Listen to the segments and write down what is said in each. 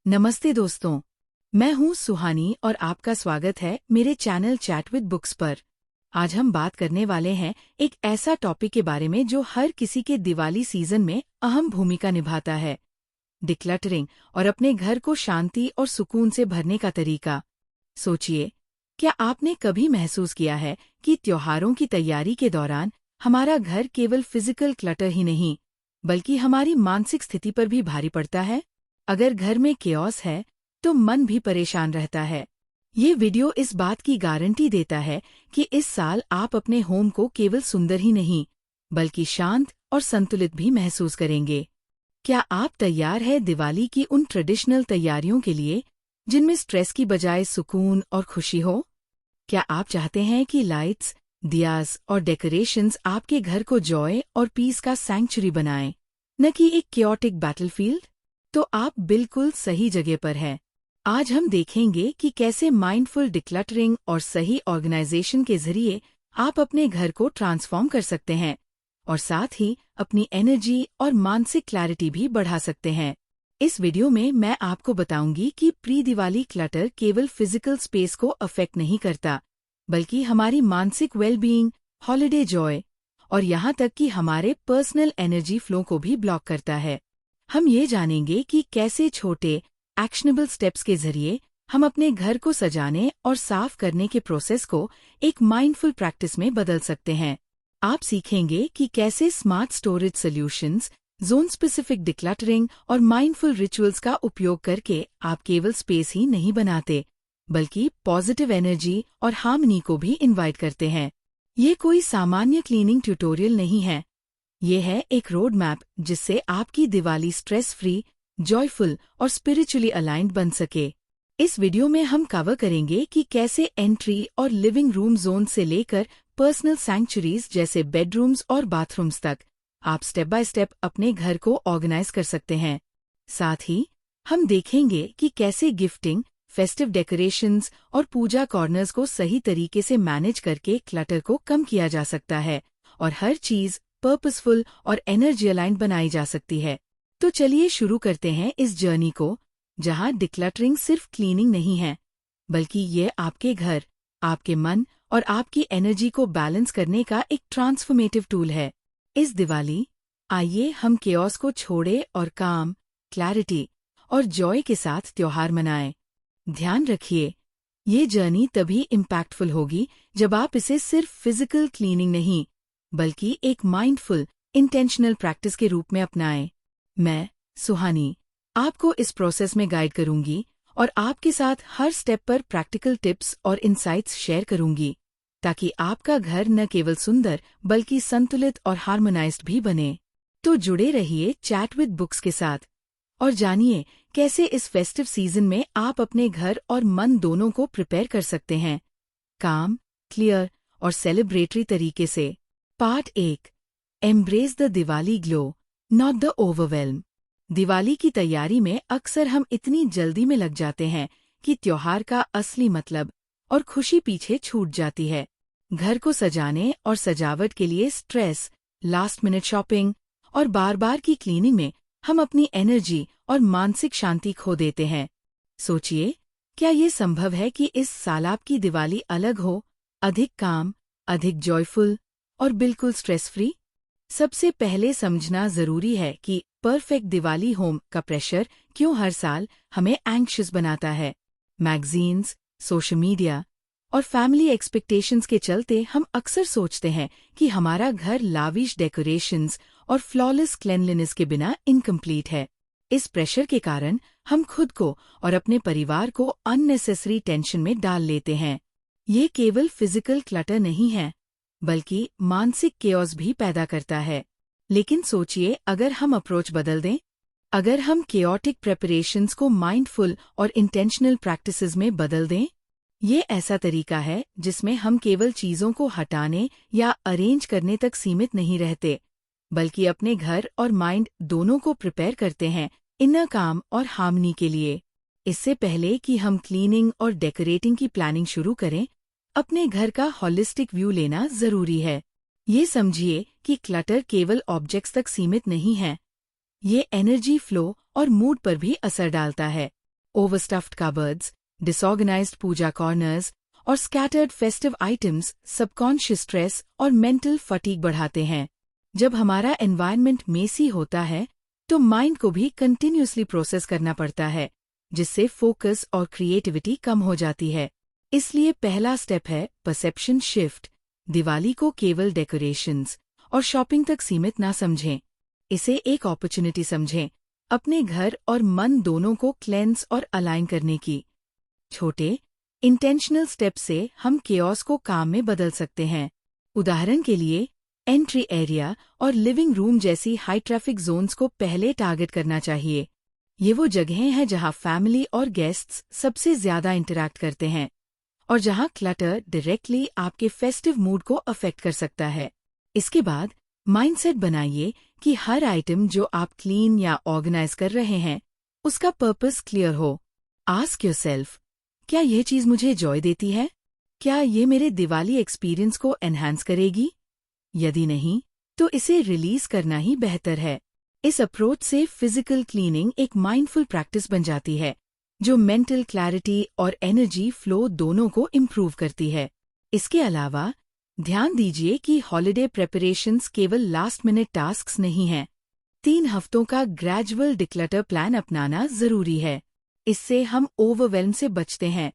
नमस्ते दोस्तों, मैं हूँ सुहानी और आपका स्वागत है मेरे चैनल चैट विद बुक्स पर। आज हम बात करने वाले हैं एक ऐसा टॉपिक के बारे में जो हर किसी के दिवाली सीजन में अहम भूमिका निभाता है, डिक्लटरिंग और अपने घर को शांति और सुकून से भरने का तरीका। सोचिए, क्या आपने कभी महसूस किया है कि त्योहारों की तैयारी के दौरान हमारा घर केवल फिजिकल क्लटर ही नहीं, बल्कि हमारी मानसिक स्थिति पर भी भारी पड़ता है? अगर घर में केओस है, तो मन भी परेशान रहता है। ये वीडियो इस बात की गारंटी देता है कि इस साल आप अपने होम को केवल सुंदर ही नहीं, बल्कि शांत और संतुलित भी महसूस करेंगे। क्या आप तैयार हैं दिवाली की उन ट्रेडिशनल तैयारियों के लिए, जिनमें स्ट्रेस की बजाय सुकून और खुशी हो? क्या आप चाहते हैं कि लाइट्स, दियास और डेकोरेशंस आपके घर को जॉय और पीस का सैंक्चुरी बनाएं, न कि एक क्योटिक बैटलफील्ड? तो आप बिल्कुल सही जगह पर हैं। आज हम देखेंगे कि कैसे माइंडफुल डिक्लटरिंग और सही ऑर्गेनाइजेशन के जरिए आप अपने घर को ट्रांसफॉर्म कर सकते हैं और साथ ही अपनी एनर्जी और मानसिक क्लैरिटी भी बढ़ा सकते हैं। इस वीडियो में मैं आपको बताऊंगी कि प्री दिवाली क्लटर केवल फिजिकल स्पेस को अफेक्ट नहीं करता, बल्कि हमारी मानसिक वेलबीइंग, हॉलिडे जॉय और यहाँ तक कि हमारे पर्सनल एनर्जी फ्लो को भी ब्लॉक करता है। हम ये जानेंगे कि कैसे छोटे एक्शनेबल स्टेप्स के जरिए हम अपने घर को सजाने और साफ करने के प्रोसेस को एक माइंडफुल प्रैक्टिस में बदल सकते हैं। आप सीखेंगे कि कैसे smart storage solutions, zone specific decluttering और माइंडफुल रिचुअल्स का उपयोग करके आप केवल स्पेस ही नहीं बनाते, बल्कि पॉजिटिव एनर्जी और हार्मनी को भी इनवाइट करते हैं। ये कोई सामान्य क्लीनिंग ट्यूटोरियल नहीं है। ये है एक रोड मैप जिससे आपकी दिवाली स्ट्रेस फ्री, जॉयफुल और स्पिरिचुअली अलाइंड बन सके। इस वीडियो में हम कवर करेंगे कि कैसे एंट्री और लिविंग रूम जोन से लेकर पर्सनल सैंक्चुरीज जैसे बेडरूम्स और बाथरूम्स तक आप स्टेप बाय स्टेप अपने घर को ऑर्गेनाइज कर सकते हैं। साथ ही हम देखेंगे कि कैसे गिफ्टिंग, फेस्टिव डेकोरेशंस और पूजा कॉर्नर्स को सही तरीके से मैनेज करके क्लटर को कम किया जा सकता है और हर चीज पर्पसफुल और एनर्जी अलाइंड बनाई जा सकती है। तो चलिए शुरू करते हैं इस जर्नी को, जहां डिक्लटरिंग सिर्फ क्लीनिंग नहीं है, बल्कि ये आपके घर, आपके मन और आपकी एनर्जी को बैलेंस करने का एक ट्रांसफॉर्मेटिव टूल है। इस दिवाली आइए हम केओस को छोड़े और काम, क्लैरिटी और जॉय के साथ त्योहार मनाएं। ध्यान रखिए, ये जर्नी तभी इम्पैक्टफुल होगी जब आप इसे सिर्फ फिजिकल क्लीनिंग नहीं, बल्कि एक माइंडफुल, इंटेंशनल प्रैक्टिस के रूप में अपनाएं। मैं, सुहानी, आपको इस प्रोसेस में गाइड करूंगी और आपके साथ हर स्टेप पर प्रैक्टिकल टिप्स और इंसाइट्स शेयर करूंगी, ताकि आपका घर न केवल सुंदर बल्कि संतुलित और हार्मोनाइज्ड भी बने। तो जुड़े रहिए चैट विद बुक्स के साथ और जानिए कैसे इस फेस्टिव सीजन में आप अपने घर और मन दोनों को प्रिपेयर कर सकते हैं, काम, क्लियर और सेलिब्रेटरी तरीके से। Part 1, embrace the Diwali glow, not the overwhelm. Diwali की तैयारी में अक्सर हम इतनी जल्दी में लग जाते हैं कि त्योहार का असली मतलब और खुशी पीछे छूट जाती है। घर को सजाने और सजावट के लिए स्ट्रेस, लास्ट मिनट शॉपिंग और बार बार की क्लीनिंग में हम अपनी एनर्जी और मानसिक शांति खो देते हैं। सोचिए, क्या ये संभव है कि इस साल आपकी दिवाली अलग हो, अधिक काम, अधिक जॉयफुल और बिल्कुल स्ट्रेस फ्री? सबसे पहले समझना जरूरी है कि परफेक्ट दिवाली होम का प्रेशर क्यों हर साल हमें एंग्शियस बनाता है। मैगजीन्स, सोशल मीडिया और फैमिली एक्सपेक्टेशंस के चलते हम अक्सर सोचते हैं कि हमारा घर लाविश डेकोरेशंस और फ्लॉलेस क्लेanलीनेस के बिना इनकम्प्लीट है। इस प्रेशर के कारण हम खुद को और अपने परिवार को अननेसेसरी टेंशन में डाल लेते हैं। ये केवल फिजिकल क्लटर नहीं है, बल्कि मानसिक केओस भी पैदा करता है। लेकिन सोचिए, अगर हम अप्रोच बदल दें, अगर हम केओटिक प्रेपरेशंस को माइंडफुल और इंटेंशनल प्रैक्टिसेस में बदल दें। ये ऐसा तरीका है जिसमें हम केवल चीजों को हटाने या अरेंज करने तक सीमित नहीं रहते, बल्कि अपने घर और माइंड दोनों को प्रिपेयर करते हैं इनर काम और हार्मनी के लिए। इससे पहले कि हम क्लीनिंग और डेकोरेटिंग की प्लानिंग शुरू करें, अपने घर का हॉलिस्टिक व्यू लेना जरूरी है। ये समझिए कि क्लटर केवल ऑब्जेक्ट्स तक सीमित नहीं है, ये एनर्जी फ्लो और मूड पर भी असर डालता है। ओवरस्टफ्ड कबर्ड्स, डिसऑर्गेनाइज्ड पूजा कॉर्नर्स और scattered festive items subconscious stress और मेंटल फटीग बढ़ाते हैं। जब हमारा एनवायरनमेंट मेसी होता है तो माइंड को भी कंटिन्यूअसली प्रोसेस करना पड़ता है, जिससे फोकस और क्रिएटिविटी कम हो जाती है। इसलिए पहला स्टेप है परसेप्शन शिफ्ट। दिवाली को केवल डेकोरेशंस और शॉपिंग तक सीमित ना समझें, इसे एक अपॉर्चुनिटी समझें अपने घर और मन दोनों को क्लेंस और अलाइन करने की। छोटे इंटेंशनल स्टेप से हम केओस को काम में बदल सकते हैं। उदाहरण के लिए एंट्री एरिया और लिविंग रूम जैसी हाई ट्रैफिक जोन्स को पहले टारगेट करना चाहिए। ये वो जगहें हैं जहां फैमिली और गेस्ट्स सबसे ज्यादा इंटरैक्ट करते हैं और जहां क्लटर डायरेक्टली आपके फेस्टिव मूड को अफेक्ट कर सकता है। इसके बाद माइंडसेट बनाइए कि हर आइटम जो आप क्लीन या ऑर्गेनाइज कर रहे हैं उसका पर्पस क्लियर हो। आस्क योरसेल्फ, क्या यह चीज मुझे जॉय देती है? क्या ये मेरे दिवाली एक्सपीरियंस को एनहांस करेगी? यदि नहीं, तो इसे रिलीज करना ही बेहतर है। इस अप्रोच से फिजिकल क्लीनिंग एक माइंडफुल प्रैक्टिस बन जाती है, जो मेंटल क्लैरिटी और एनर्जी फ्लो दोनों को इम्प्रूव करती है। इसके अलावा ध्यान दीजिए कि हॉलिडे प्रेपरेशंस केवल लास्ट मिनट टास्क्स नहीं हैं। 3 हफ्तों का ग्रेजुअल डिक्लटर प्लान अपनाना जरूरी है। इससे हम ओवरवेल्म से बचते हैं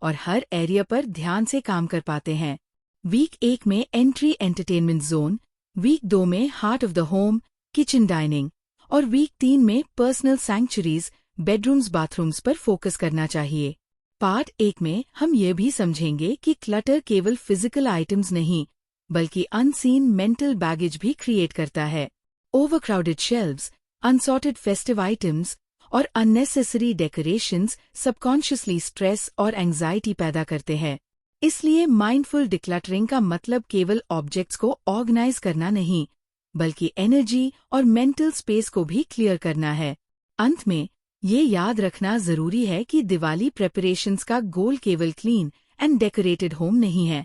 और हर एरिया पर ध्यान से काम कर पाते हैं। वीक 1 में एंट्री एंटरटेनमेंट जोन, वीक 2 में heart of the home kitchen dining और वीक 3 में पर्सनल सैंक्चुरीज बेडरूम्स बाथरूम्स पर फोकस करना चाहिए। पार्ट 1 में हम ये भी समझेंगे कि क्लटर केवल फिजिकल आइटम्स नहीं बल्कि अनसीन मेंटल बैगेज भी क्रिएट करता है। Overcrowded shelves, unsorted festive items और अननेसेसरी डेकोरेशंस सबकॉन्शियसली स्ट्रेस और एंजाइटी पैदा करते हैं। इसलिए माइंडफुल डिक्लटरिंग का मतलब केवल ऑब्जेक्ट्स को ऑर्गेनाइज करना नहीं बल्कि एनर्जी और मेंटल स्पेस को भी क्लियर करना है। अंत में ये याद रखना जरूरी है कि दिवाली प्रेपरेशंस का गोल केवल क्लीन एंड डेकोरेटेड होम नहीं है।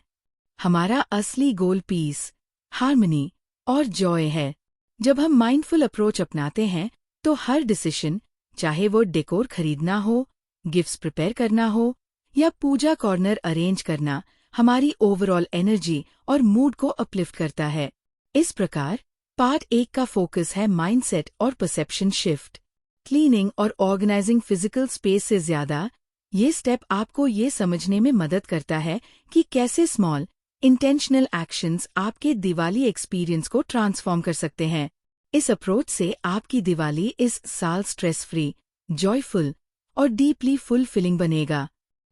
हमारा असली गोल पीस, हार्मनी और जॉय है। जब हम माइंडफुल अप्रोच अपनाते हैं तो हर डिसीजन, चाहे वो डेकोर खरीदना हो, गिफ्ट्स प्रिपेयर करना हो या पूजा कॉर्नर अरेंज करना, हमारी ओवरऑल एनर्जी और मूड को अपलिफ्ट करता है। इस प्रकार पार्ट 1 का फोकस है माइंडसेट और परसेप्शन शिफ्ट। क्लीनिंग और ऑर्गेनाइजिंग फिजिकल स्पेस से ज्यादा ये स्टेप आपको ये समझने में मदद करता है कि कैसे स्मॉल इंटेंशनल एक्शंस आपके दिवाली एक्सपीरियंस को ट्रांसफॉर्म कर सकते हैं। इस अप्रोच से आपकी दिवाली इस साल स्ट्रेस फ्री, जॉयफुल और डीपली फुलफिलिंग बनेगा।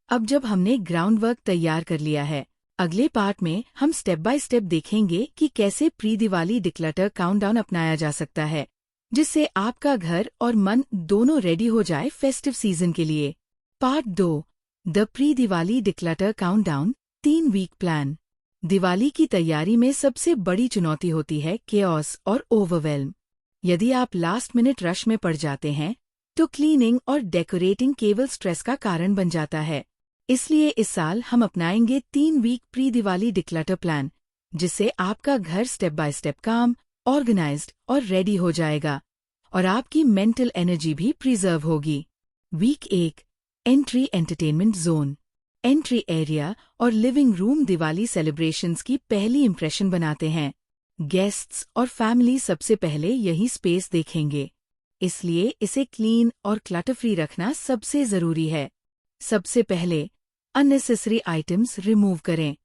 अब जब हमने ग्राउंड वर्क तैयार कर लिया है, अगले पार्ट में हम स्टेप बाय स्टेप देखेंगे कि कैसे प्री दिवाली डिक्लटर काउंटडाउन अपनाया जा सकता है, जिससे आपका घर और मन दोनों रेडी हो जाए फेस्टिव सीजन के लिए। Part 2, the pre Diwali declutter countdown 3 week plan. Diwali की तैयारी में सबसे बड़ी चुनौती होती है केओस और ओवरवेल्म। यदि आप लास्ट मिनट रश में पड़ जाते हैं तो क्लीनिंग और डेकोरेटिंग केवल स्ट्रेस का कारण बन जाता है। इसलिए इस साल हम अपनाएंगे 3 week pre Diwali declutter plan, जिससे आपका घर step by step calm, organised और रेडी हो जाएगा और आपकी मेंटल एनर्जी भी प्रिजर्व होगी। Week 1, entry entertainment zone. Entry area और लिविंग रूम दिवाली सेलिब्रेशंस की पहली इंप्रेशन बनाते हैं। गेस्ट्स और फैमिली सबसे पहले यही स्पेस देखेंगे, इसलिए इसे क्लीन और क्लटर फ्री रखना सबसे जरूरी है। सबसे पहले अननेसेसरी आइटम्स रिमूव करें।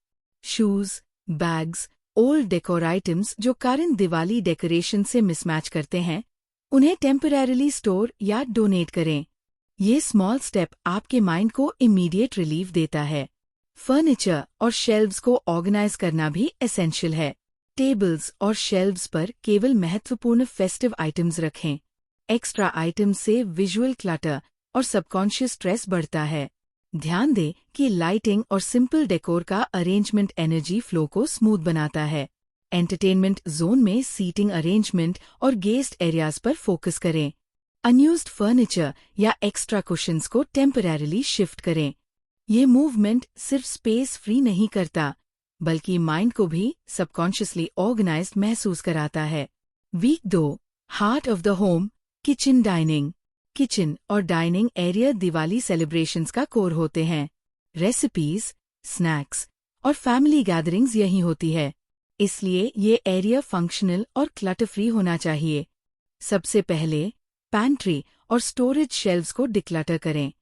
Shoes, bags, old decor items जो करंट दिवाली डेकोरेशन से मिसमैच करते हैं, उन्हें टेम्परेरीली स्टोर या डोनेट करें। ये स्मॉल स्टेप आपके माइंड को इमीडिएट रिलीफ देता है। फर्नीचर और शेल्व्स को ऑर्गेनाइज करना भी एसेंशियल है। टेबल्स और शेल्व्स पर केवल महत्वपूर्ण फेस्टिव आइटम्स रखें। एक्स्ट्रा आइटम्स से विजुअल क्लटर और सबकॉन्शियस स्ट्रेस बढ़ता है। ध्यान दें कि लाइटिंग और सिंपल डेकोर का अरेंजमेंट एनर्जी फ्लो को स्मूथ बनाता है। एंटरटेनमेंट जोन में सीटिंग अरेंजमेंट और गेस्ट एरियाज पर फोकस करें। अनयूज्ड फर्नीचर या एक्स्ट्रा कुशन्स को टेम्परेरीली शिफ्ट करें। ये मूवमेंट सिर्फ स्पेस फ्री नहीं करता, बल्कि माइंड को भी सबकॉन्शियसली ऑर्गेनाइज्ड महसूस कराता है। Week 2, heart of the home kitchen dining. Kitchen और डाइनिंग एरिया दिवाली सेलिब्रेशंस का कोर होते हैं। रेसिपीज, स्नैक्स और फैमिली गैदरिंग्स यहीं होती है, इसलिए ये एरिया फंक्शनल और क्लटर फ्री होना चाहिए। सबसे पहले पैंट्री और स्टोरेज शेल्व्स को डिक्लटर करें।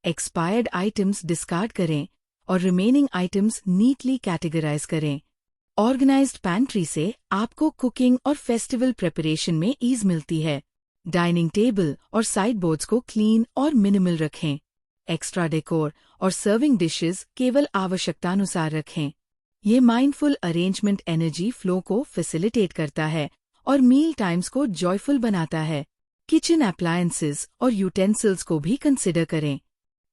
एक्सपायर्ड आइटम्स डिस्कार्ड करें और रिमेनिंग आइटम्स नीटली कैटेगराइज करें। ऑर्गेनाइज्ड पैंट्री से आपको कुकिंग और फेस्टिवल प्रिपरेशन में ईज मिलती है। डाइनिंग टेबल और साइड बोर्ड्स को क्लीन और मिनिमल रखें। एक्स्ट्रा डेकोर और सर्विंग डिशेस केवल आवश्यकतानुसार रखें। ये माइंडफुल अरेंजमेंट एनर्जी फ्लो को फैसिलिटेट करता है और मील टाइम्स को जॉयफुल बनाता है। किचन अप्लायंसेस और यूटेंसिल्स को भी कंसिडर करें।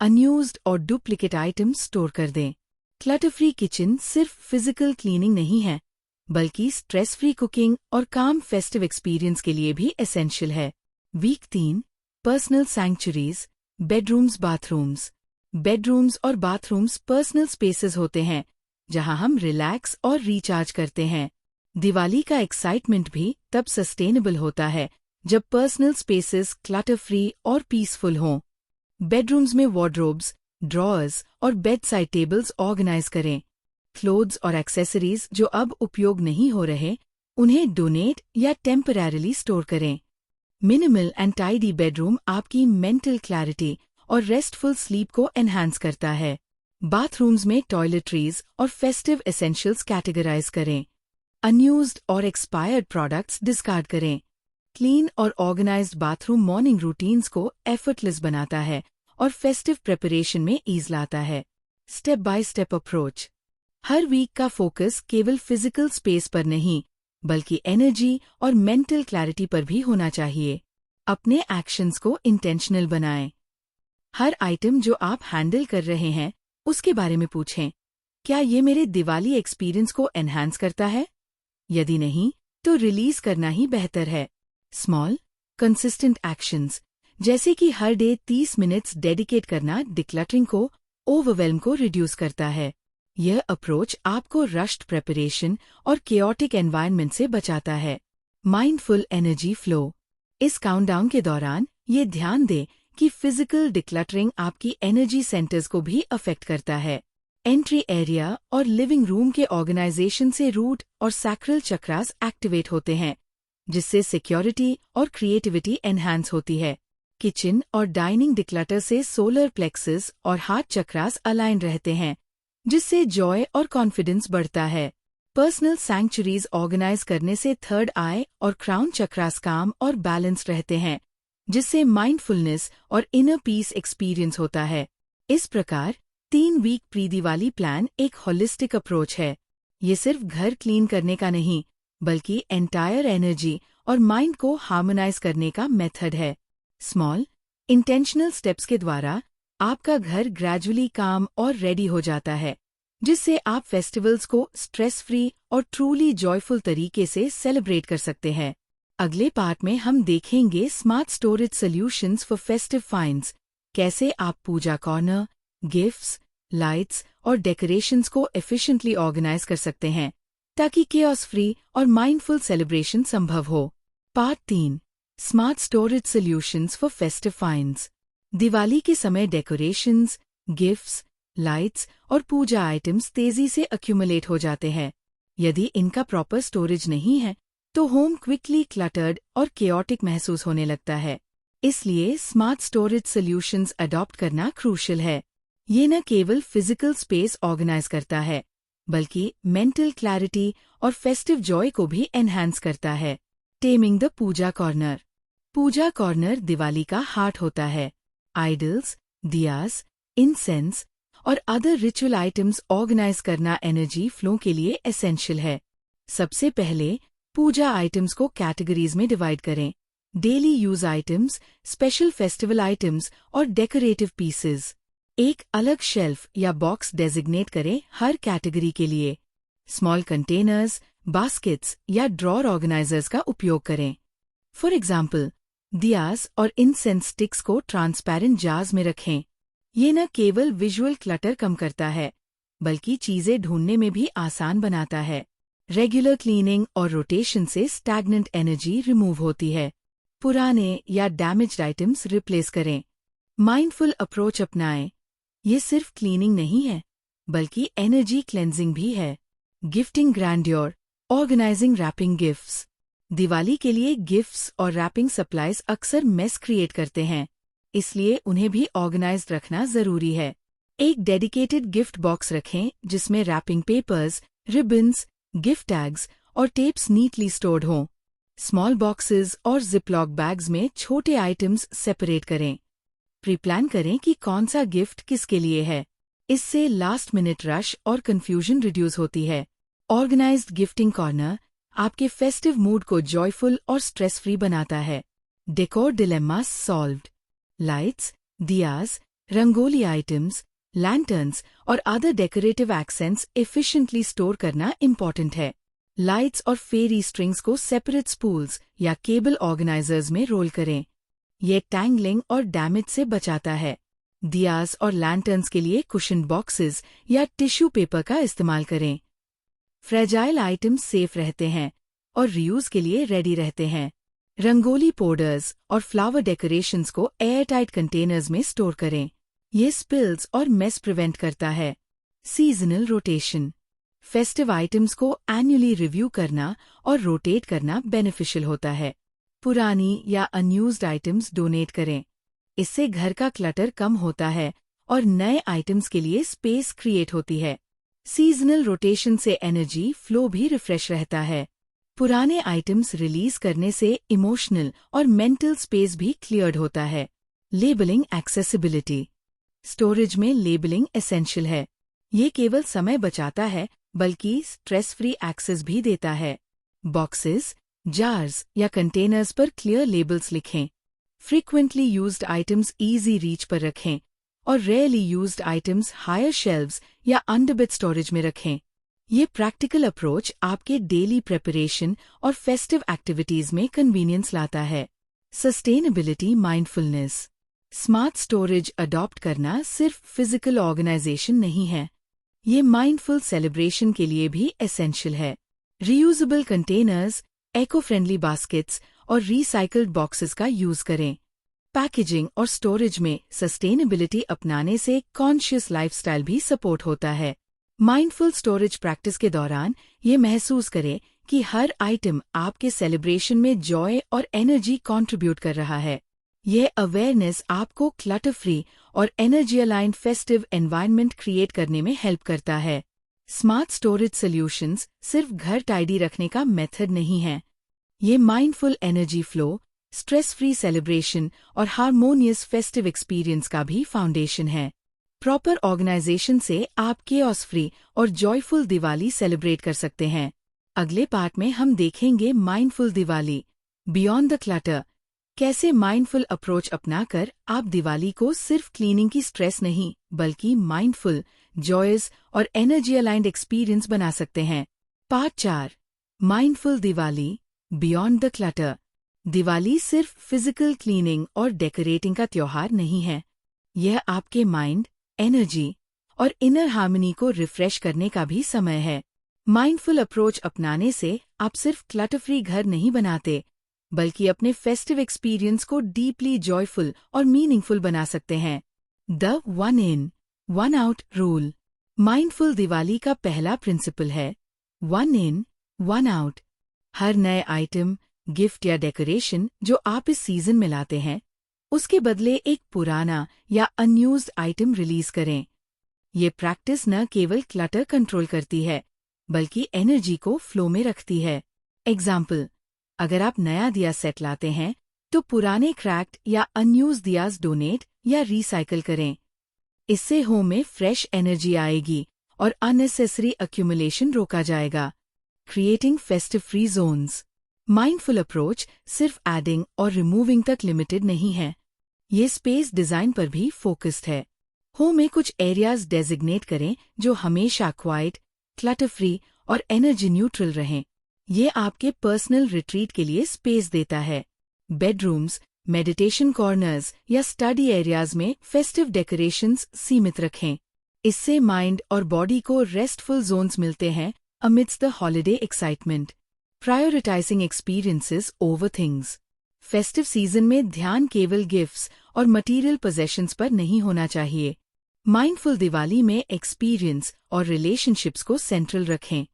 अनयूज्ड और डुप्लीकेट आइटम्स स्टोर कर दें। क्लटर फ्री किचन सिर्फ फिजिकल क्लीनिंग नहीं है, बल्कि स्ट्रेस फ्री कुकिंग और काम फेस्टिव एक्सपीरियंस के लिए भी एसेंशियल है। Week 3, personal sanctuaries, bedrooms, bathrooms. Bedrooms और बाथरूम्स पर्सनल स्पेसेस होते हैं जहां हम रिलैक्स और रिचार्ज करते हैं। दिवाली का एक्साइटमेंट भी तब सस्टेनेबल होता है जब पर्सनल स्पेसेस क्लटर फ्री और पीसफुल हों। बेडरूम्स में वार्डरोब्स, ड्रॉअर्स और बेड साइड टेबल्स ऑर्गेनाइज करें। क्लोथ्स और एक्सेसरीज जो अब उपयोग नहीं हो रहे, उन्हें डोनेट या टेम्पररीली स्टोर करें। मिनिमल एंड टाइडी बेडरूम आपकी मेंटल क्लैरिटी और रेस्टफुल स्लीप को एनहांस करता है। बाथरूम्स में टॉयलेटरीज और फेस्टिव एसेंशियल्स कैटेगराइज करें। अनयूज्ड और एक्सपायर्ड प्रोडक्ट्स डिस्कार्ड करें। क्लीन और ऑर्गेनाइज्ड बाथरूम मॉर्निंग रूटीन्स को एफर्टलेस बनाता है और फेस्टिव प्रिपरेशन में ईज लाता है। Step by step approach. हर वीक का फोकस केवल फिजिकल स्पेस पर नहीं, बल्कि एनर्जी और मेंटल क्लैरिटी पर भी होना चाहिए। अपने एक्शंस को इंटेंशनल बनाएं। हर आइटम जो आप हैंडल कर रहे हैं, उसके बारे में पूछें, क्या ये मेरे दिवाली एक्सपीरियंस को एनहांस करता है? यदि नहीं, तो रिलीज करना ही बेहतर है। स्मॉल, कंसिस्टेंट एक्शंस, जैसे कि हर डे 30 मिनट्स डेडिकेट करना डिक्लटरिंग को, ओवरवेल्म को रिड्यूस करता है। यह अप्रोच आपको रश्ड प्रिपरेशन और केओटिक एनवायरनमेंट से बचाता है। Mindful energy flow. इस काउंटडाउन के दौरान ये ध्यान दें कि फिजिकल डिक्लटरिंग आपकी एनर्जी सेंटर्स को भी अफेक्ट करता है। एंट्री एरिया और लिविंग रूम के ऑर्गेनाइजेशन से रूट और सैक्रल चक्रास एक्टिवेट होते हैं, जिससे सिक्योरिटी और क्रिएटिविटी एनहांस होती है। किचन और डाइनिंग डिक्लटर से सोलर प्लेक्सस और हार्ट चक्रास अलाइन रहते हैं, जिससे जॉय और कॉन्फिडेंस बढ़ता है। पर्सनल सैंक्चुरीज ऑर्गेनाइज करने से थर्ड आई और क्राउन चक्रास काम और बैलेंस रहते हैं, जिससे माइंडफुलनेस और इनर पीस एक्सपीरियंस होता है। इस प्रकार 3 वीक प्री दिवाली प्लान एक होलिस्टिक अप्रोच है। ये सिर्फ घर क्लीन करने का नहीं, बल्कि एंटायर एनर्जी और माइंड को हार्मोनाइज करने का मेथड है। स्मॉल, इंटेंशनल स्टेप्स के द्वारा आपका घर ग्रेजुअली काम और रेडी हो जाता है, जिससे आप फेस्टिवल्स को स्ट्रेस फ्री और ट्रूली जॉयफुल तरीके से सेलिब्रेट कर सकते हैं। अगले पार्ट में हम देखेंगे smart storage solutions for festive finds, कैसे आप पूजा कॉर्नर, गिफ्ट्स, लाइट्स और डेकोरेशंस को एफिशिएंटली ऑर्गेनाइज कर सकते हैं, ताकि केओस फ्री और माइंडफुल सेलिब्रेशन संभव हो। Part 3, smart storage solutions for festive finds. Diwali के समय डेकोरेशंस, गिफ्ट्स, लाइट्स और पूजा आइटम्स तेजी से अक्यूमुलेट हो जाते हैं। यदि इनका प्रॉपर स्टोरेज नहीं है, तो होम क्विकली क्लटर्ड और केओटिक महसूस होने लगता है। इसलिए स्मार्ट स्टोरेज सॉल्यूशंस अडॉप्ट करना क्रूशियल है। ये न केवल फिजिकल स्पेस ऑर्गेनाइज करता है, बल्कि मेंटल क्लैरिटी और फेस्टिव जॉय को भी एनहांस करता है। Taming the puja corner. Puja corner Diwali का हार्ट होता है। आइडल्स, दियास, इंसेंस और अदर रिचुअल आइटम्स ऑर्गेनाइज करना एनर्जी फ्लो के लिए एसेंशियल है। सबसे पहले पूजा आइटम्स को कैटेगरीज में डिवाइड करें: daily use items, special festival items और डेकोरेटिव पीसेस। एक अलग शेल्फ या बॉक्स डेजिग्नेट करें हर कैटेगरी के लिए। स्मॉल कंटेनर्स, बास्केट्स या ड्रॉअर ऑर्गेनाइजर्स का उपयोग करें। फॉर एग्जाम्पल, दियास और इंसेंस स्टिक्स को ट्रांसपेरेंट जार्स में रखें। ये न केवल विजुअल क्लटर कम करता है, बल्कि चीजें ढूंढने में भी आसान बनाता है। रेगुलर क्लीनिंग और रोटेशन से स्टैग्नेंट एनर्जी रिमूव होती है। पुराने या डैमेज्ड आइटम्स रिप्लेस करें। माइंडफुल अप्रोच अपनाएं। ये सिर्फ क्लीनिंग नहीं है, बल्कि एनर्जी क्लेंजिंग भी है। Gifting grandeur, organising wrapping gifts. Diwali के लिए गिफ्ट्स और रैपिंग सप्लाइज अक्सर मेस क्रिएट करते हैं, इसलिए उन्हें भी ऑर्गेनाइज्ड रखना जरूरी है। एक डेडिकेटेड गिफ्ट बॉक्स रखें जिसमें wrapping papers, ribbons, gift tags और टेप्स नीटली स्टोर्ड हों। स्मॉल बॉक्सेस और जिपलॉक बैग्स में छोटे आइटम्स सेपरेट करें। प्री प्लान करें कि कौन सा गिफ्ट किसके लिए है। इससे लास्ट मिनट रश और कंफ्यूजन रिड्यूस होती है। ऑर्गेनाइज्ड गिफ्टिंग कॉर्नर आपके फेस्टिव मूड को जॉयफुल और स्ट्रेस फ्री बनाता है। Decor dilemma solved. Lights, diyas, rangoli items, lanterns और other decorative accents efficiently store करना इम्पॉर्टेंट है। लाइट्स और फेरी स्ट्रिंग्स को सेपरेट स्पूल्स या केबल ऑर्गेनाइजर्स में रोल करें। ये टैंगलिंग और डैमेज से बचाता है। दियास और लैंटर्न्स के लिए कुशन बॉक्सेस या टिश्यू पेपर का इस्तेमाल करें। फ्रेजाइल आइटम्स सेफ रहते हैं और रीयूज के लिए रेडी रहते हैं। रंगोली पाउडर्स और फ्लावर डेकोरेशंस को एयरटाइट कंटेनर्स में स्टोर करें। ये स्पिल्स और मेस प्रिवेंट करता है। Seasonal rotation. फेस्टिव आइटम्स को एन्युअली रिव्यू करना और रोटेट करना बेनिफिशियल होता है। पुरानी या अनयूज्ड आइटम्स डोनेट करें। इससे घर का क्लटर कम होता है और नए आइटम्स के लिए स्पेस क्रिएट होती है। सीजनल रोटेशन से एनर्जी फ्लो भी रिफ्रेश रहता है। पुराने आइटम्स रिलीज करने से इमोशनल और मेंटल स्पेस भी क्लियर्ड होता है। Labelling accessibility. स्टोरेज में लेबलिंग एसेंशियल है। ये केवल समय बचाता है, बल्कि स्ट्रेस फ्री एक्सेस भी देता है। बॉक्सेस, जार्स या कंटेनर्स पर क्लियर लेबल्स लिखें। Frequently used items easy reach पर रखें और rarely used items higher shelves या अंडरबिट स्टोरेज में रखें। ये प्रैक्टिकल अप्रोच आपके डेली प्रिपरेशन और फेस्टिव एक्टिविटीज में कन्वीनियंस लाता है। Sustainability mindfulness. Smart storage adopt करना सिर्फ फिजिकल ऑर्गेनाइजेशन नहीं है, ये माइंडफुल सेलिब्रेशन के लिए भी एसेंशियल है। Reusable containers, eco friendly baskets और रिसाइकल्ड बॉक्सेस का यूज करें। पैकेजिंग और स्टोरेज में सस्टेनेबिलिटी अपनाने से कॉन्शियस लाइफस्टाइल भी सपोर्ट होता है। माइंडफुल स्टोरेज प्रैक्टिस के दौरान ये महसूस करें कि हर आइटम आपके सेलिब्रेशन में जॉय और एनर्जी कंट्रीब्यूट कर रहा है। यह अवेयरनेस आपको क्लटर फ्री और energy aligned festive environment create करने में हेल्प करता है। स्मार्ट स्टोरेज सॉल्यूशंस सिर्फ घर टाइडी रखने का मेथड नहीं है, ये mindful energy flow, stress free celebration और हार्मोनियस फेस्टिव एक्सपीरियंस का भी फाउंडेशन है। प्रॉपर ऑर्गेनाइजेशन से आप केओस फ्री और जॉयफुल दिवाली सेलिब्रेट कर सकते हैं। अगले पार्ट में हम देखेंगे mindful Diwali, beyond the clutter. कैसे माइंडफुल अप्रोच अपनाकर आप दिवाली को सिर्फ क्लीनिंग की स्ट्रेस नहीं, बल्कि माइंडफुल, जॉयस और एनर्जी अलाइंड एक्सपीरियंस बना सकते हैं। Part 4, mindful Diwali, beyond the clutter. Diwali सिर्फ फिजिकल क्लीनिंग और डेकोरेटिंग का त्योहार नहीं है, यह आपके माइंड, एनर्जी और इनर हार्मनी को रिफ्रेश करने का भी समय है। माइंडफुल अप्रोच अपनाने से आप सिर्फ क्लटर फ्री घर नहीं बनाते, बल्कि अपने फेस्टिव एक्सपीरियंस को डीपली जॉयफुल और मीनिंगफुल बना सकते हैं। The 1 in, 1 out rule. Mindful Diwali का पहला प्रिंसिपल है 1 in, 1 out। हर नए आइटम, गिफ्ट या डेकोरेशन जो आप इस सीजन में लाते हैं, उसके बदले एक पुराना या अनयूज्ड आइटम रिलीज करें। ये प्रैक्टिस न केवल क्लटर कंट्रोल करती है, बल्कि एनर्जी को फ्लो में रखती है। एग्जाम्पल, अगर आप नया दिया सेट लाते हैं, तो पुराने क्रैक्ड या अनयूज्ड दियाज डोनेट या रिसाइकल करें। इससे होम में फ्रेश एनर्जी आएगी और अननेसेसरी अक्यूमुलेशन रोका जाएगा। Creating festive free zones. Mindful approach सिर्फ एडिंग और रिमूविंग तक लिमिटेड नहीं है, ये स्पेस डिजाइन पर भी फोकस्ड है। होम में कुछ एरियाज डेजिग्नेट करें जो हमेशा क्वाइट, क्लटर फ्री और एनर्जी न्यूट्रल रहें। ये आपके पर्सनल रिट्रीट के लिए स्पेस देता है। बेडरूम्स, मेडिटेशन कॉर्नर्स या स्टडी एरियाज में फेस्टिव डेकोरेशंस सीमित रखें। इससे माइंड और बॉडी को रेस्टफुल जोन्स मिलते हैं amidst the holiday excitement. Prioritizing experiences over things. Festive season में ध्यान केवल गिफ्ट्स और मटेरियल पोजेशंस पर नहीं होना चाहिए। माइंडफुल दिवाली में एक्सपीरियंस और रिलेशनशिप्स को सेंट्रल रखें।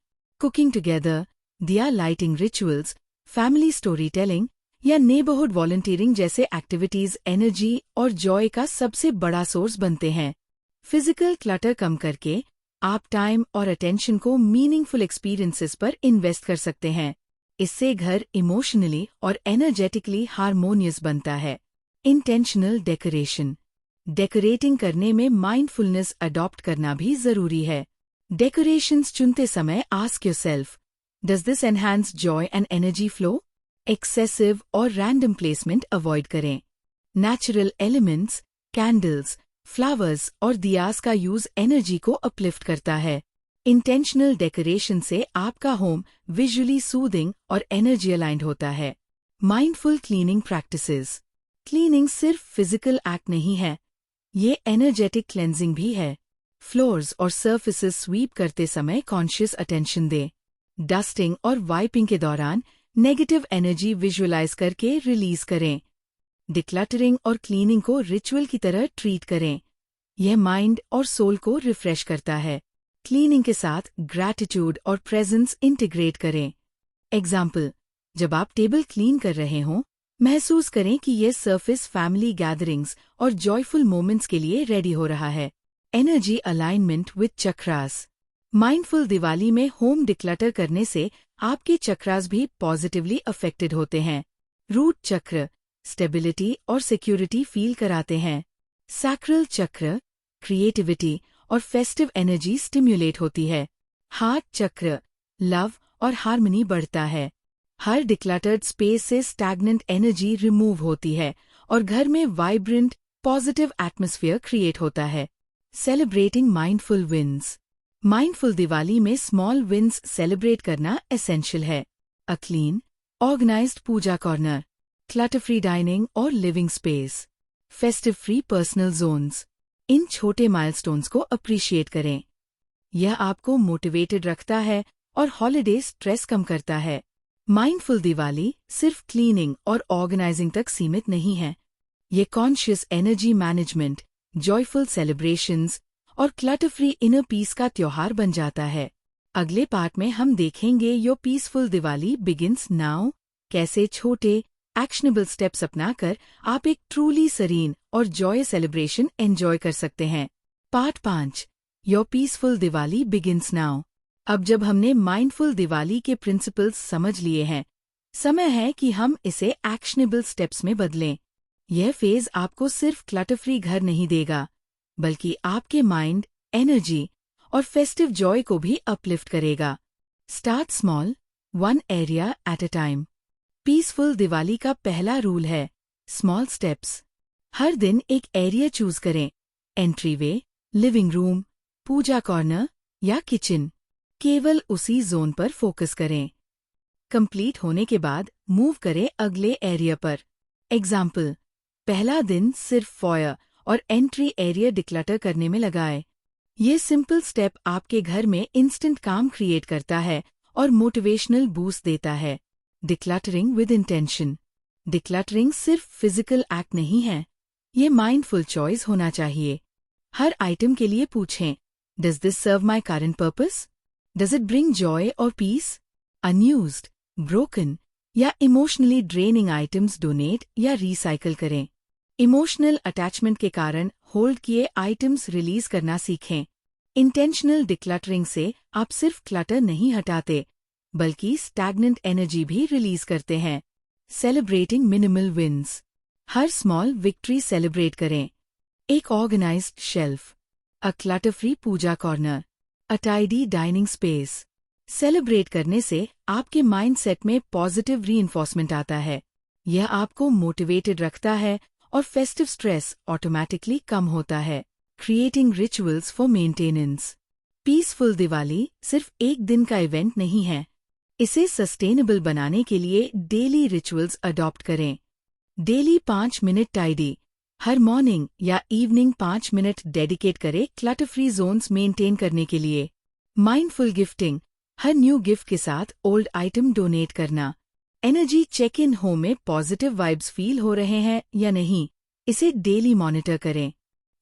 कुकिंग टुगेदर, दिया lighting rituals, family story telling या नेबरहुड वॉलंटियरिंग जैसे एक्टिविटीज एनर्जी और जॉय का सबसे बड़ा सोर्स बनते हैं। फिजिकल क्लटर कम करके आप टाइम और अटेंशन को मीनिंगफुल एक्सपीरियंसेस पर इन्वेस्ट कर सकते हैं। इससे घर इमोशनली और एनर्जेटिकली हार्मोनियस बनता है। इंटेंशनल डेकोरेशन, डेकोरेटिंग करने में माइंडफुलनेस अडॉप्ट करना भी जरूरी है। डेकोरेशंस चुनते समय ask yourself, does this enhance Joy and energy flow? Excessive और रैंडम प्लेसमेंट अवॉइड करें। नेचुरल एलिमेंट्स, कैंडल्स, फ्लावर्स और दियास का यूज एनर्जी को अपलिफ्ट करता है। इंटेंशनल डेकोरेशन से आपका होम विजुअली सूदिंग और एनर्जी अलाइंड होता है। माइंडफुल क्लीनिंग प्रैक्टिसेस, क्लीनिंग सिर्फ फिजिकल एक्ट नहीं है, ये एनर्जेटिक क्लेंजिंग भी है। फ्लोर्स और सर्फेसेस स्वीप करते समय कॉन्शियस अटेंशन दें। डस्टिंग और वाइपिंग के दौरान नेगेटिव एनर्जी विजुअलाइज करके रिलीज करें। डिक्लटरिंग और क्लीनिंग को रिचुअल की तरह ट्रीट करें। यह माइंड और सोल को रिफ्रेश करता है। क्लीनिंग के साथ ग्रैटिट्यूड और प्रेजेंस इंटीग्रेट करें। एग्जाम्पल, जब आप टेबल क्लीन कर रहे हों, महसूस करें कि यह सरफेस फैमिली गैदरिंग्स और जॉयफुल मोमेंट्स के लिए रेडी हो रहा है। Energy alignment with chakras, mindful Diwali में होम डिक्लटर करने से आपके चक्रास भी पॉजिटिवली अफेक्टेड होते हैं। रूट चक्र स्टेबिलिटी और सिक्योरिटी फील कराते हैं। सैक्रल चक्र क्रिएटिविटी और फेस्टिव एनर्जी स्टिम्युलेट होती है। हार्ट चक्र लव और हार्मनी बढ़ता है। हर डिक्लटर्ड स्पेस से स्टैग्नेंट एनर्जी रिमूव होती है और घर में वाइब्रेंट पॉजिटिव एटमॉस्फेयर क्रिएट होता है। Celebrating mindful wins, mindful Diwali में स्मॉल विन्स सेलिब्रेट करना एसेंशियल है। A clean, organised puja corner, clutter free dining और living space, festive free personal zones, इन छोटे माइलस्टोन्स को अप्रिशिएट करें। यह आपको मोटिवेटेड रखता है और हॉलिडे स्ट्रेस कम करता है। माइंडफुल दिवाली सिर्फ क्लीनिंग और ऑर्गेनाइजिंग तक सीमित नहीं है। ये conscious energy management, joyful celebrations और क्लटर फ्री इनर पीस का त्योहार बन जाता है। अगले पार्ट में हम देखेंगे your peaceful Diwali begins now, कैसे छोटे एक्शनेबल स्टेप्स अपनाकर आप एक ट्रूली सरीन और जॉय सेलिब्रेशन एंजॉय कर सकते हैं। Part 5, your peaceful Diwali begins now. अब जब हमने माइंडफुल दिवाली के प्रिंसिपल्स समझ लिए हैं, समय है कि हम इसे एक्शनेबल स्टेप्स में बदलें। यह फेज आपको सिर्फ क्लटर फ्री घर नहीं देगा, बल्कि आपके माइंड, एनर्जी और फेस्टिव जॉय को भी अपलिफ्ट करेगा। Start small, one area at a time. Peaceful Diwali का पहला रूल है स्मॉल स्टेप्स। हर दिन एक एरिया चूज करें, एंट्रीवे, लिविंग रूम, पूजा कॉर्नर या किचन। केवल उसी जोन पर फोकस करें। कंप्लीट होने के बाद मूव करें अगले एरिया पर। एग्जाम्पल, पहला दिन सिर्फ फॉयर और एंट्री एरिया डिक्लटर करने में लगाए। ये सिंपल स्टेप आपके घर में इंस्टेंट काम क्रिएट करता है और मोटिवेशनल बूस्ट देता है। डिक्लटरिंग विद इंटेंशन, डिक्लटरिंग सिर्फ फिजिकल एक्ट नहीं है, ये माइंडफुल चॉइस होना चाहिए। हर आइटम के लिए पूछें, does this serve my current purpose? Does it bring joy और पीस? अनयूज्ड, ब्रोकन या इमोशनली ड्रेनिंग आइटम्स डोनेट या रिसाइकल करें। इमोशनल अटैचमेंट के कारण होल्ड किए आइटम्स रिलीज करना सीखें। इंटेंशनल डिक्लटरिंग से आप सिर्फ क्लटर नहीं हटाते, बल्कि स्टैग्नेंट एनर्जी भी रिलीज करते हैं। सेलिब्रेटिंग मिनिमल विन्स, हर स्मॉल विक्ट्री सेलिब्रेट करें। एक ऑर्गेनाइज्ड शेल्फ, अ क्लटर फ्री पूजा कॉर्नर, अ टाइडी डाइनिंग स्पेस। सेलिब्रेट करने से आपके माइंडसेट में पॉजिटिव रीइंफोर्समेंट आता है। यह आपको मोटिवेटेड रखता है और फेस्टिव स्ट्रेस ऑटोमैटिकली कम होता है। Creating rituals for maintenance, peaceful Diwali सिर्फ एक दिन का इवेंट नहीं है, इसे सस्टेनेबल बनाने के लिए डेली रिचुअल्स अडॉप्ट करें। डेली 5 मिनट टाइडी, हर मॉर्निंग या इवनिंग 5 मिनट डेडिकेट करें क्लटर फ्री जोन्स मेंटेन करने के लिए। माइंडफुल गिफ्टिंग, हर न्यू गिफ्ट के साथ ओल्ड आइटम डोनेट करना। एनर्जी चेक इन होम में पॉजिटिव वाइब्स फील हो रहे हैं या नहीं, इसे डेली मॉनिटर करें।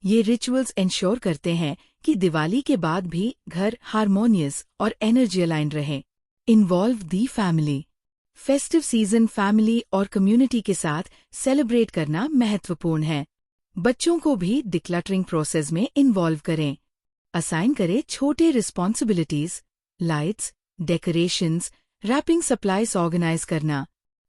ये रिचुअल्स इंश्योर करते हैं कि दिवाली के बाद भी घर हार्मोनियस और एनर्जी अलाइंड रहे। Involve the family. Festive season family और कम्युनिटी के साथ सेलिब्रेट करना महत्वपूर्ण है। बच्चों को भी डिक्लटरिंग प्रोसेस में इन्वॉल्व करें। असाइन करें छोटे responsibilities, lights, decorations, wrapping supplies organise करना।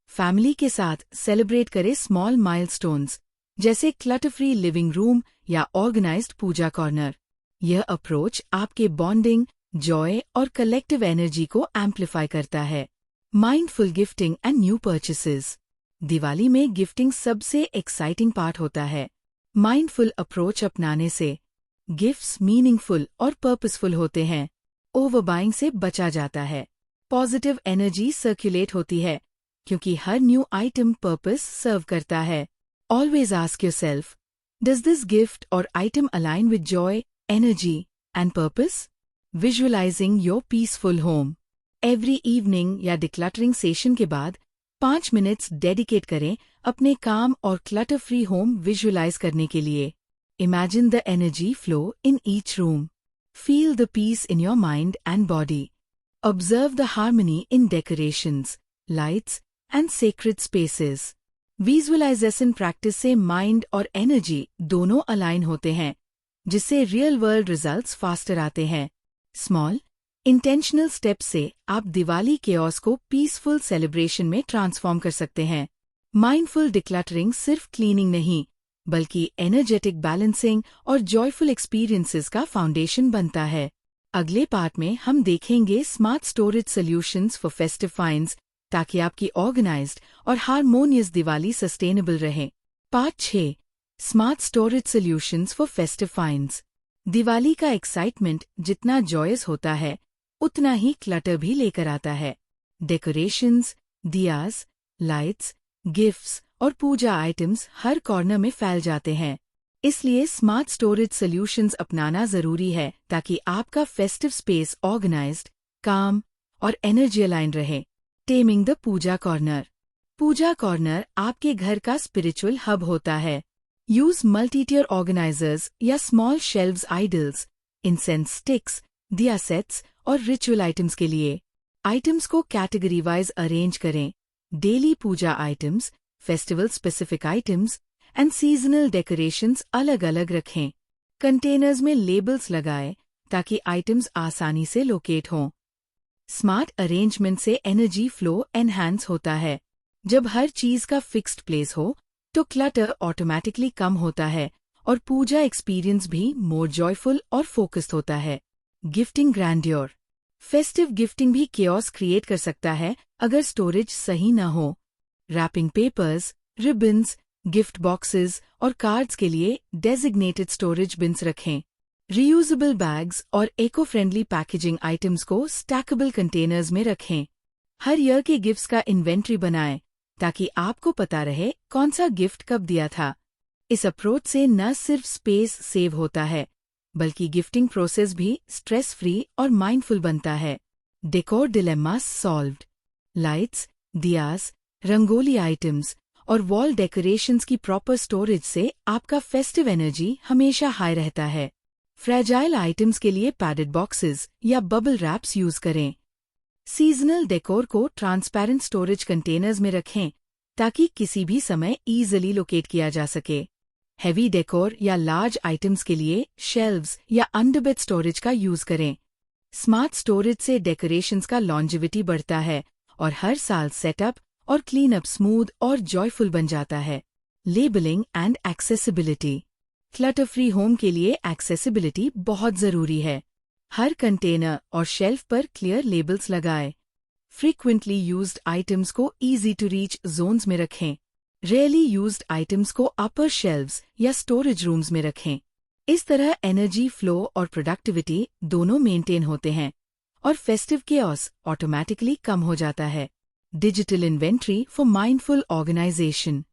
फैमिली के साथ सेलिब्रेट करें स्मॉल माइलस्टोन्स जैसे क्लटर फ्री लिविंग रूम या ऑर्गेनाइज्ड पूजा कॉर्नर। यह अप्रोच आपके बॉन्डिंग, जॉय और कलेक्टिव एनर्जी को एम्प्लीफाई करता है। Mindful gifting and new purchases. Diwali में गिफ्टिंग सबसे एक्साइटिंग पार्ट होता है। माइंडफुल अप्रोच अपनाने से गिफ्ट्स मीनिंगफुल और पर्पसफुल होते हैं। ओवरबाइंग से बचा जाता है। पॉजिटिव एनर्जी सर्कुलेट होती है क्योंकि हर न्यू आइटम पर्पस सर्व करता है। Always ask yourself, does this gift और item align with joy, energy and purpose? Visualising your peaceful home. Every evening या डिक्लटरिंग सेशन के बाद 5 मिनट्स डेडिकेट करें अपने काम और क्लटर फ्री होम विजुअलाइज करने के लिए। Imagine the energy flow in each room. Feel the peace in your mind and body. Observe the harmony in decorations, lights, and sacred spaces. Visualization practice से mind और energy दोनों align होते हैं, जिससे real world results faster आते हैं। Small, intentional steps से आप दिवाली chaos को peaceful celebration में transform कर सकते हैं। Mindful decluttering सिर्फ cleaning नहीं, बल्कि energetic balancing और joyful experiences का foundation बनता है। अगले पार्ट में हम देखेंगे smart storage solutions for festive finds, ताकि आपकी ऑर्गेनाइज्ड और हार्मोनियस दिवाली सस्टेनेबल रहे। Part 6, smart storage solutions for festive finds. Diwali का एक्साइटमेंट जितना जॉयस होता है, उतना ही क्लटर भी लेकर आता है। डेकोरेशंस, दियाज, लाइट्स, गिफ्ट्स और पूजा आइटम्स हर कॉर्नर में फैल जाते हैं। इसलिए स्मार्ट स्टोरेज सॉल्यूशंस अपनाना जरूरी है ताकि आपका फेस्टिव स्पेस ऑर्गेनाइज्ड, काम और एनर्जी अलाइन रहे। Taming the puja corner. Puja corner आपके घर का स्पिरिचुअल हब होता है। यूज मल्टी-टियर ऑर्गेनाइजर्स या small shelves idols, incense sticks, diya sets और रिचुअल आइटम्स के लिए। आइटम्स को कैटेगरी वाइज अरेंज करें। Daily puja items, festival specific items and seasonal decorations अलग अलग रखें। कंटेनर्स में लेबल्स लगाएं ताकि आइटम्स आसानी से लोकेट हों। स्मार्ट अरेंजमेंट से एनर्जी फ्लो एनहांस होता है। जब हर चीज का फिक्स्ड प्लेस हो तो क्लटर ऑटोमेटिकली कम होता है और पूजा एक्सपीरियंस भी मोर जॉयफुल और फोकस्ड होता है। Gifting grandeur. फेस्टिव गिफ्टिंग भी केओस क्रिएट कर सकता है अगर स्टोरेज सही न हो। Wrapping papers, ribbons, gift boxes और कार्ड्स के लिए डेजिग्नेटेड स्टोरेज बिन्स रखें। रीयूजेबल बैग्स और इको फ्रेंडली पैकेजिंग आइटम्स को स्टैकेबल कंटेनर्स में रखें। हर ईयर के गिफ्ट्स का इन्वेंट्री बनाएं ताकि आपको पता रहे कौन सा गिफ्ट कब दिया था। इस अप्रोच से न सिर्फ स्पेस सेव होता है, बल्कि गिफ्टिंग प्रोसेस भी स्ट्रेस फ्री और माइंडफुल बनता है। Decor dilemmas solved. Lights, diyas, rangoli items और वॉल डेकोरेशंस की प्रॉपर स्टोरेज से आपका फेस्टिव एनर्जी हमेशा हाई रहता है। फ्रेजाइल आइटम्स के लिए पैडेड बॉक्सेस या बबल रैप्स यूज करें। सीजनल डेकोर को ट्रांसपेरेंट स्टोरेज कंटेनर्स में रखें ताकि किसी भी समय इजीली लोकेट किया जा सके। हेवी डेकोर या लार्ज आइटम्स के लिए शेल्व्स या अंडरबेड स्टोरेज का यूज करें। स्मार्ट स्टोरेज से डेकोरेशंस का लॉन्जिविटी बढ़ता है और हर साल सेटअप और क्लीन अप स्मूथ और जॉयफुल बन जाता है। Labelling and accessibility. Clutter free home के लिए एक्सेसिबिलिटी बहुत जरूरी है। हर कंटेनर और शेल्फ पर क्लियर लेबल्स लगाएं। फ्रीक्वेंटली यूज्ड आइटम्स को इजी टू रीच जोन्स में रखें। रेयरली यूज्ड आइटम्स को अपर शेल्व्स या स्टोरेज रूम्स में रखें। इस तरह एनर्जी फ्लो और प्रोडक्टिविटी दोनों मेंटेन होते हैं और फेस्टिव केओस ऑटोमेटिकली कम हो जाता है। Digital inventory for mindful organisation.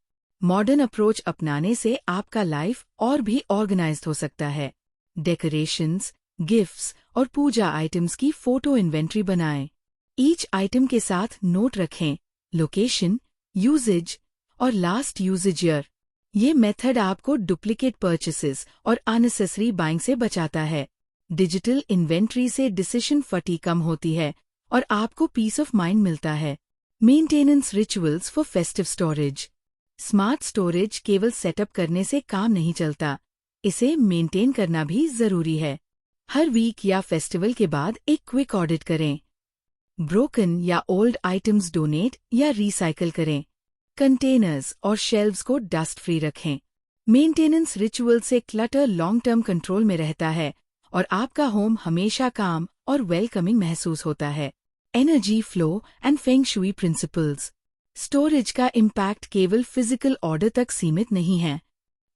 Modern approach अपनाने से आपका लाइफ और भी ऑर्गेनाइज्ड हो सकता है। डेकोरेशंस, गिफ्ट्स और पूजा आइटम्स की फोटो इन्वेंट्री बनाएं। ईच आइटम के साथ नोट रखें, लोकेशन, यूजेज और लास्ट यूजेज ईयर। ये मेथड आपको डुप्लीकेट परचेसेस और अननेसेसरी बाइंग से बचाता है। डिजिटल इन्वेंट्री से डिसीजन फटीग कम होती है और आपको पीस ऑफ माइंड मिलता है। Maintenance rituals for festive storage. Smart storage केवल सेटअप करने से काम नहीं चलता, इसे मेंटेन करना भी जरूरी है। हर वीक या फेस्टिवल के बाद एक क्विक ऑडिट करें। ब्रोकन या ओल्ड आइटम्स डोनेट या रिसाइकल करें। कंटेनर्स और शेल्व्स को डस्ट फ्री रखें। मेंटेनेंस रिचुअल से क्लटर लॉन्ग टर्म कंट्रोल में रहता है और आपका होम हमेशा काम और वेलकमिंग महसूस होता है। Energy flow and feng shui principles. Storage का इम्पैक्ट केवल फिजिकल ऑर्डर तक सीमित नहीं है।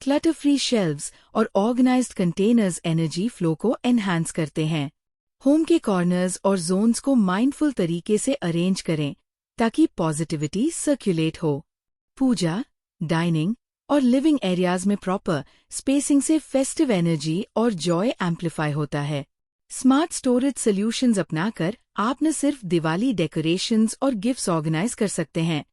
क्लटर फ्री शेल्व्स और ऑर्गेनाइज्ड कंटेनर्स एनर्जी फ्लो को एनहांस करते हैं। होम के कॉर्नर्स और जोन्स को माइंडफुल तरीके से अरेंज करें ताकि पॉजिटिविटी सर्कुलेट हो। पूजा, डाइनिंग और लिविंग एरियाज में प्रॉपर स्पेसिंग से फेस्टिव एनर्जी और जॉय एम्प्लीफाई होता है। स्मार्ट स्टोरेज सॉल्यूशंस अपनाकर आप न सिर्फ दिवाली डेकोरेशंस और गिफ्ट्स ऑर्गेनाइज कर सकते हैं,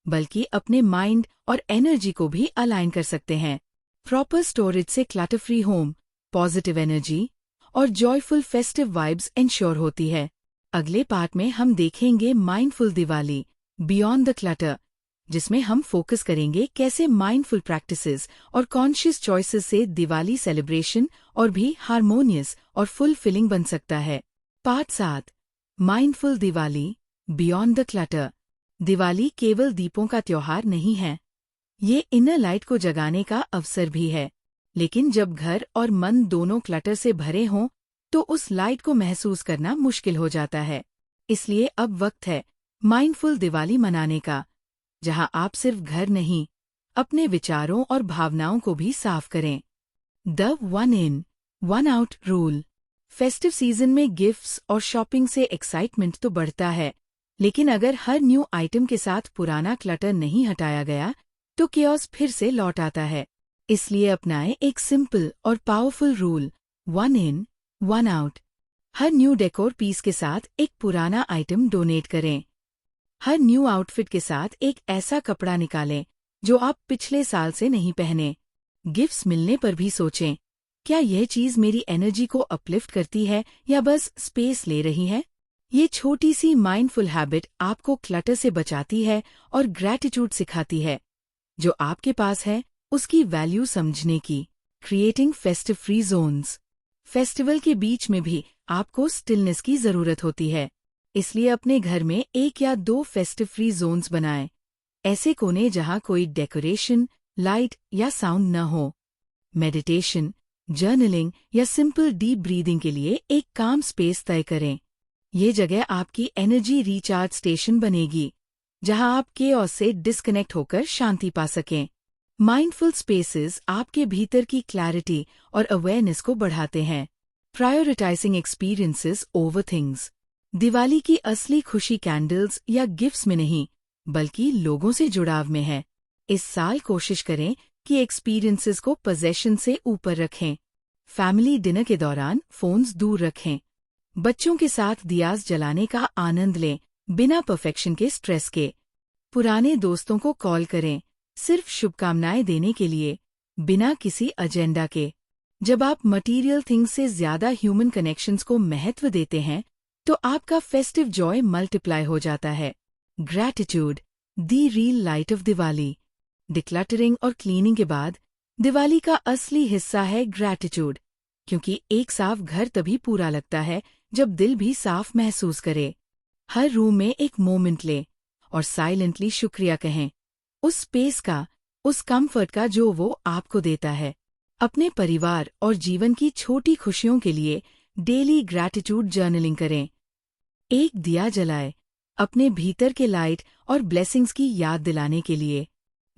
बल्कि अपने माइंड और एनर्जी को भी अलाइन कर सकते हैं। प्रॉपर स्टोरेज से clutter free home, positive energy और जॉयफुल फेस्टिव वाइब्स इंश्योर होती है। अगले पार्ट में हम देखेंगे mindful Diwali beyond the clutter, जिसमें हम फोकस करेंगे कैसे माइंडफुल प्रैक्टिसेस और कॉन्शियस चॉइसेस से दिवाली सेलिब्रेशन और भी हार्मोनियस और फुलफिलिंग बन सकता है। Part 7, mindful Diwali beyond the clutter. Diwali केवल दीपों का त्योहार नहीं है, ये इनर लाइट को जगाने का अवसर भी है। लेकिन जब घर और मन दोनों क्लटर से भरे हों तो उस लाइट को महसूस करना मुश्किल हो जाता है। इसलिए अब वक्त है माइंडफुल दिवाली मनाने का, जहां आप सिर्फ घर नहीं, अपने विचारों और भावनाओं को भी साफ करें। The 1 in, 1 out rule. Festive season में गिफ्ट्स और शॉपिंग से एक्साइटमेंट तो बढ़ता है, लेकिन अगर हर न्यू आइटम के साथ पुराना क्लटर नहीं हटाया गया तो कियोस्क फिर से लौट आता है। इसलिए अपनाएं एक सिंपल और पावरफुल रूल, 1 in, 1 out। हर न्यू डेकोर पीस के साथ एक पुराना आइटम डोनेट करें। हर न्यू आउटफिट के साथ एक ऐसा कपड़ा निकालें जो आप पिछले साल से नहीं पहने। गिफ्ट्स मिलने पर भी सोचें, क्या यह चीज मेरी एनर्जी को अपलिफ्ट करती है या बस स्पेस ले रही है? ये छोटी सी माइंडफुल हैबिट आपको क्लटर से बचाती है और ग्रैटिट्यूड सिखाती है। जो आपके पास है उसकी वैल्यू समझने की। Creating festive free zones. Festival के बीच में भी आपको स्टिलनेस की जरूरत होती है, इसलिए अपने घर में 1 या 2 फेस्टिव फ्री जोन्स बनाएं। ऐसे कोने जहां कोई डेकोरेशन, लाइट या साउंड न हो। मेडिटेशन, जर्नलिंग या सिंपल डीप ब्रीदिंग के लिए एक काम स्पेस तय करें। ये जगह आपकी एनर्जी रिचार्ज स्टेशन बनेगी, जहां आप केओस से डिस्कनेक्ट होकर शांति पा सकें। माइंडफुल स्पेसेस आपके भीतर की क्लैरिटी और अवेयरनेस को बढ़ाते हैं। Prioritising experiences over things. Diwali की असली खुशी कैंडल्स या गिफ्ट्स में नहीं, बल्कि लोगों से जुड़ाव में है। इस साल कोशिश करें कि एक्सपीरियंसेस को पोजेशन से ऊपर रखें। फैमिली डिनर के दौरान फोन्स दूर रखें। बच्चों के साथ दियास जलाने का आनंद लें, बिना परफेक्शन के स्ट्रेस के। पुराने दोस्तों को कॉल करें, सिर्फ शुभकामनाएं देने के लिए, बिना किसी एजेंडा के। जब आप मटीरियल थिंग्स से ज्यादा ह्यूमन कनेक्शंस को महत्व देते हैं, तो आपका फेस्टिव जॉय मल्टीप्लाई हो जाता है। Gratitude, the real light of Diwali. Decluttering और क्लीनिंग के बाद दिवाली का असली हिस्सा है ग्रैटिट्यूड, क्योंकि एक साफ घर तभी पूरा लगता है जब दिल भी साफ महसूस करे। हर रूम में एक मोमेंट लें और साइलेंटली शुक्रिया कहें, उस स्पेस का, उस कंफर्ट का जो वो आपको देता है। अपने परिवार और जीवन की छोटी खुशियों के लिए डेली ग्रैटिट्यूड जर्नलिंग करें। एक दिया जलाए, अपने भीतर के लाइट और ब्लेसिंग्स की याद दिलाने के लिए।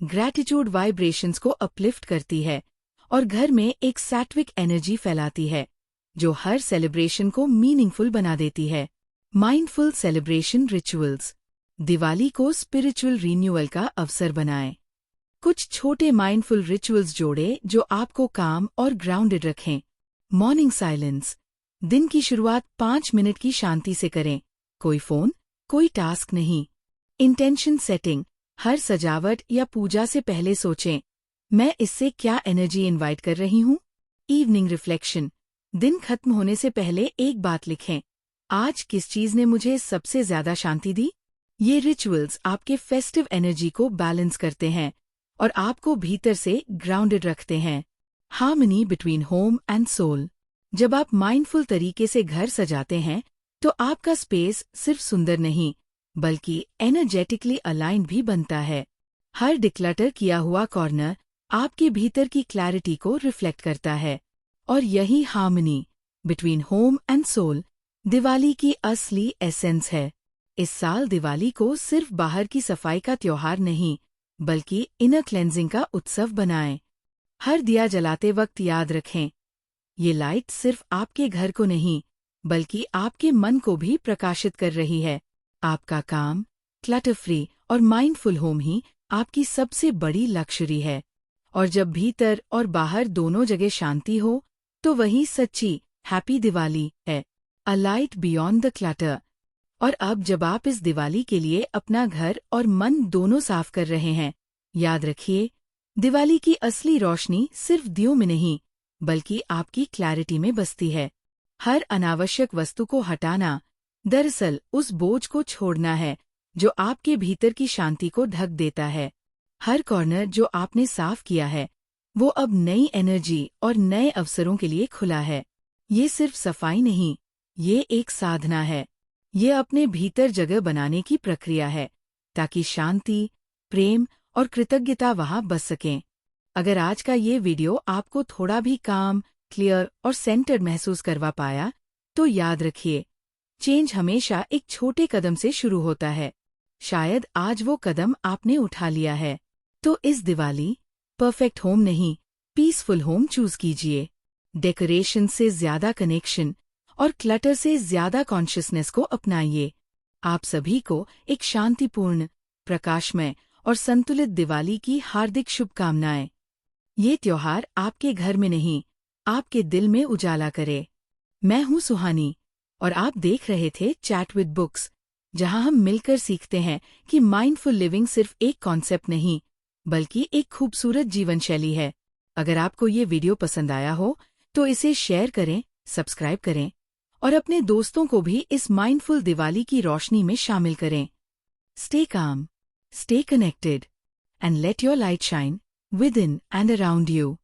ग्रैटिट्यूड वाइब्रेशंस को अपलिफ्ट करती है और घर में एक सैत्विक एनर्जी फैलाती है, जो हर सेलिब्रेशन को मीनिंगफुल बना देती है। Mindful celebration rituals. दिवाली को स्पिरिचुअल रिन्यूअल का अवसर बनाएं। कुछ छोटे माइंडफुल रिचुअल्स जोड़ें जो आपको काम और ग्राउंडेड रखें। Morning silence. दिन की शुरुआत 5 मिनट की शांति से करें। कोई फोन, कोई टास्क नहीं। इंटेंशन सेटिंग, हर सजावट या पूजा से पहले सोचें, मैं इससे क्या एनर्जी इनवाइट कर रही हूँ। इवनिंग रिफ्लेक्शन, दिन खत्म होने से पहले एक बात लिखें, आज किस चीज ने मुझे सबसे ज्यादा शांति दी। ये रिचुअल्स आपके फेस्टिव एनर्जी को बैलेंस करते हैं और आपको भीतर से ग्राउंडेड रखते हैं। Harmony between home and soul, जब आप माइंडफुल तरीके से घर सजाते हैं तो आपका स्पेस सिर्फ सुंदर नहीं बल्कि एनर्जेटिकली अलाइंड भी बनता है। हर डिक्लटर किया हुआ कॉर्नर आपके भीतर की क्लैरिटी को रिफ्लेक्ट करता है और यही harmony between home and soul Diwali की असली एसेंस है। इस साल दिवाली को सिर्फ बाहर की सफाई का त्योहार नहीं बल्कि इनर क्लेंजिंग का उत्सव बनाएं। हर दिया जलाते वक्त याद रखें, ये लाइट सिर्फ आपके घर को नहीं बल्कि आपके मन को भी प्रकाशित कर रही है। आपका काम, क्लटर फ्री और माइंडफुल होम ही आपकी सबसे बड़ी लक्ष्मी है। और जब भीतर और बाहर दोनों जगह शांति हो तो वही सच्ची हैप्पी दिवाली है। अ लाइट बियॉन्ड द क्लटर। और अब जब आप इस दिवाली के लिए अपना घर और मन दोनों साफ कर रहे हैं, याद रखिए, दिवाली की असली रोशनी सिर्फ दियों में नहीं बल्कि आपकी क्लैरिटी में बसती है। हर अनावश्यक वस्तु को हटाना दरअसल उस बोझ को छोड़ना है जो आपके भीतर की शांति को ढक देता है। हर कॉर्नर जो आपने साफ किया है वो अब नई एनर्जी और नए अवसरों के लिए खुला है। ये सिर्फ सफाई नहीं, ये एक साधना है। ये अपने भीतर जगह बनाने की प्रक्रिया है ताकि शांति, प्रेम और कृतज्ञता वहां बस सकें। अगर आज का ये वीडियो आपको थोड़ा भी काम, क्लियर और सेंटर्ड महसूस करवा पाया तो याद रखिए, चेंज हमेशा एक छोटे कदम से शुरू होता है। शायद आज वो कदम आपने उठा लिया है। तो इस दिवाली परफेक्ट होम नहीं, पीसफुल होम चूज कीजिए। डेकोरेशन से ज्यादा कनेक्शन और क्लटर से ज्यादा कॉन्शियसनेस को अपनाइए। आप सभी को एक शांतिपूर्ण, प्रकाशमय और संतुलित दिवाली की हार्दिक शुभकामनाएं। ये त्योहार आपके घर में नहीं, आपके दिल में उजाला करे। मैं हूं सुहानी और आप देख रहे थे चैट विद बुक्स, जहां हम मिलकर सीखते हैं कि माइंडफुल लिविंग सिर्फ एक कॉन्सेप्ट नहीं बल्कि एक खूबसूरत जीवन शैली है। अगर आपको ये वीडियो पसंद आया हो तो इसे शेयर करें, सब्सक्राइब करें और अपने दोस्तों को भी इस माइंडफुल दिवाली की रोशनी में शामिल करें। Stay calm, stay connected and let your light shine with in and around you.